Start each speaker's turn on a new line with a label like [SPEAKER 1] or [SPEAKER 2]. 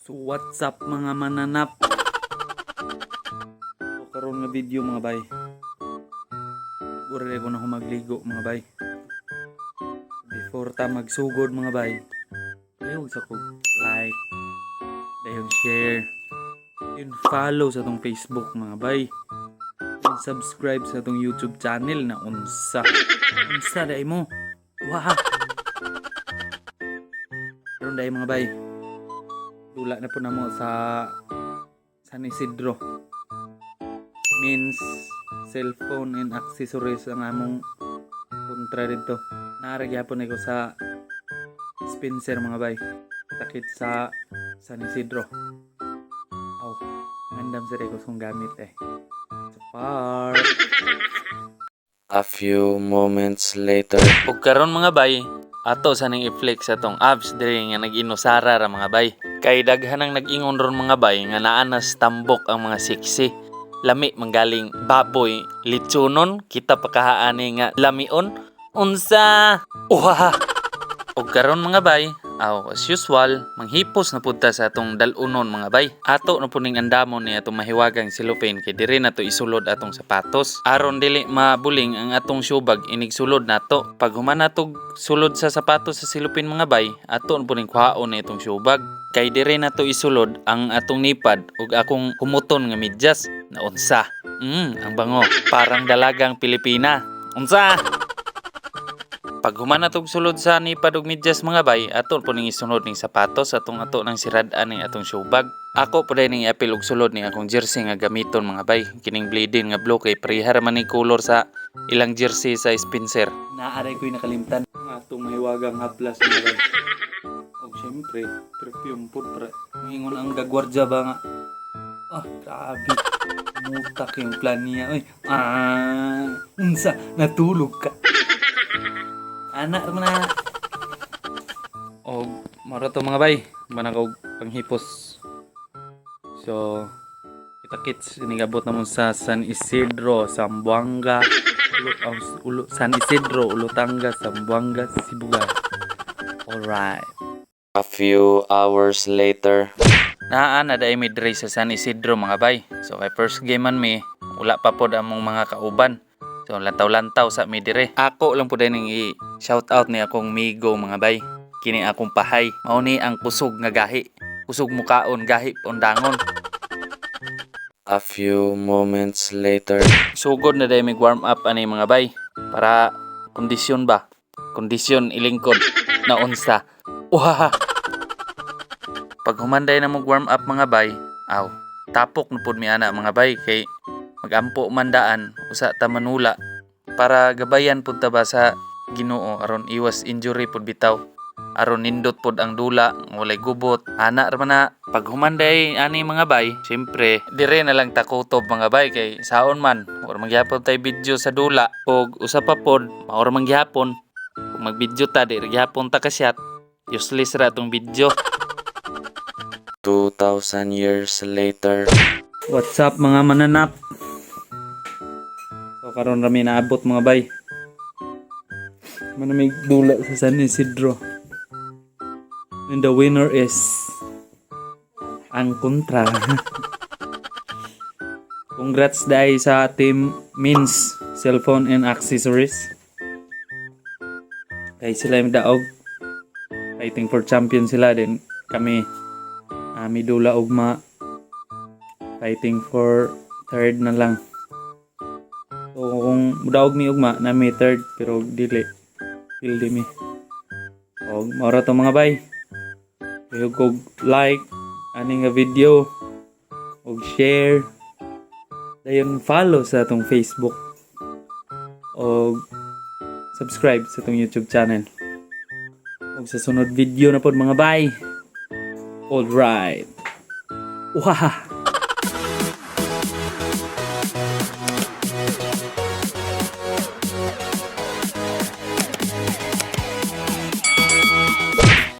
[SPEAKER 1] So what's up mga mananap? So karon nga video mga bay. Siguro ko na magligo mga bay. Before ta magsugod mga bay. Ayun sa ko like, dayon share, yun follow sa tong Facebook mga bay. And subscribe sa tong YouTube channel na unsa. Unsa dai mo? Wah. Karon dai mga bay. Dula na po na mo sa San Isidro. Means cellphone and accessories ang among kontra dito. Naragyapon ako sa Spencer mga bay. Takit sa San Isidro. Aw, ngandam sa ko kung gamit sa park.
[SPEAKER 2] A few moments later.
[SPEAKER 3] Ug karon mga bay, ato sa ning i-flex atong abs diri nga nag-inusara ra mga bay. Kay daghan ang nag-ingon ron mga bay nga naa na tambok ang mga sexy. Lami manggaling baboy, litsunon, kita pakahaani nga lamion. Unsa? Uha! Ug karon mga bay, as usual, manghipos na punta sa atong dalunon mga bay. Ato na puning andamon ni atong mahiwagang silupin kay diri nato isulod atong sapatos. Aron dili mabuling ang atong syubag inig sulod nato. Pag human natog sulod sa sapatos sa silupin mga bay, ato na puning kuhaon ni atong syubag. Kay diri nato isulod ang atong nipad ug akong humuton nga medyas na unsa. Ang bango, parang dalagang Pilipina. Unsa? Pag human natog sulod sa nipad ug medyas mga bay, ato po ning isunod ning sapatos atong ato nang sirad-an ning atong syubag. Ako po ning iapil og sulod ning akong jersey nga gamiton mga bay. Kining bleeding nga blue kay prehar man ni color sa ilang jersey sa Spencer.
[SPEAKER 1] Naaray ko'y nakalimtan ang atong mahiwagang haplas mga bay. Og syempre, perfume po para mingon ang gagwardya ba nga. Grabe. Mutak yung plan niya. Uy, unsa natulog ka. Anak na. Og maro to mga bay, manakaw panghipos. So kita-kits inigabot namon sa San Isidro, Zamboanga, San Isidro, Olotanga, Zamboanga, Sibugan. Alright.
[SPEAKER 2] A few hours later.
[SPEAKER 3] Naa na day mi diri sa San Isidro mga bay. So kay first game man mi, wala pa pod among mga kauban. So lantaw-lantaw sa mi dire. Ako lang po din i-shout out ni akong migo mga bay. Kini akong pahay. Mao ni ang kusog nga gahi. Kusog mukaon gahi undangon.
[SPEAKER 2] A few moments later.
[SPEAKER 3] Sugod na day mig warm up ani mga bay. Para kondisyon ba? Kondisyon ilingkod na unsa. Wah! Pag humanday na mag warm up mga bay, tapok na pud mi ana mga bay kay magampo mandaan usa ta manula para gabayan pud ta ba sa Ginoo aron iwas injury pud bitaw. Aron nindot pud ang dula, walay gubot. Ana ra man na pag humanday ani mga bay, syempre dire na lang ta kutob mga bay kay saon man or magyapon tay video sa dula og usa pa pod maor mangyapon. Kung magbidyo ta di gyapon ta kasyat, useless ra tong video.
[SPEAKER 2] 2,000 years later.
[SPEAKER 1] What's up mga mananap? So karon rami naabot mga bay. Manamig dula sa San Isidro. And the winner is ang kontra. Congrats dai sa team Means Cellphone and Accessories. Kay sila yung daog. Fighting for champion sila din. Kami midula ugma fighting for third na lang. So kung mudaog mi ugma na may third pero dili pildi mi. Og mao to mga bay. Ayog kog like ani nga video og share. Dayon follow sa atong Facebook og subscribe sa atong YouTube channel. Og sa sunod video na pod mga bay. All right. Wow.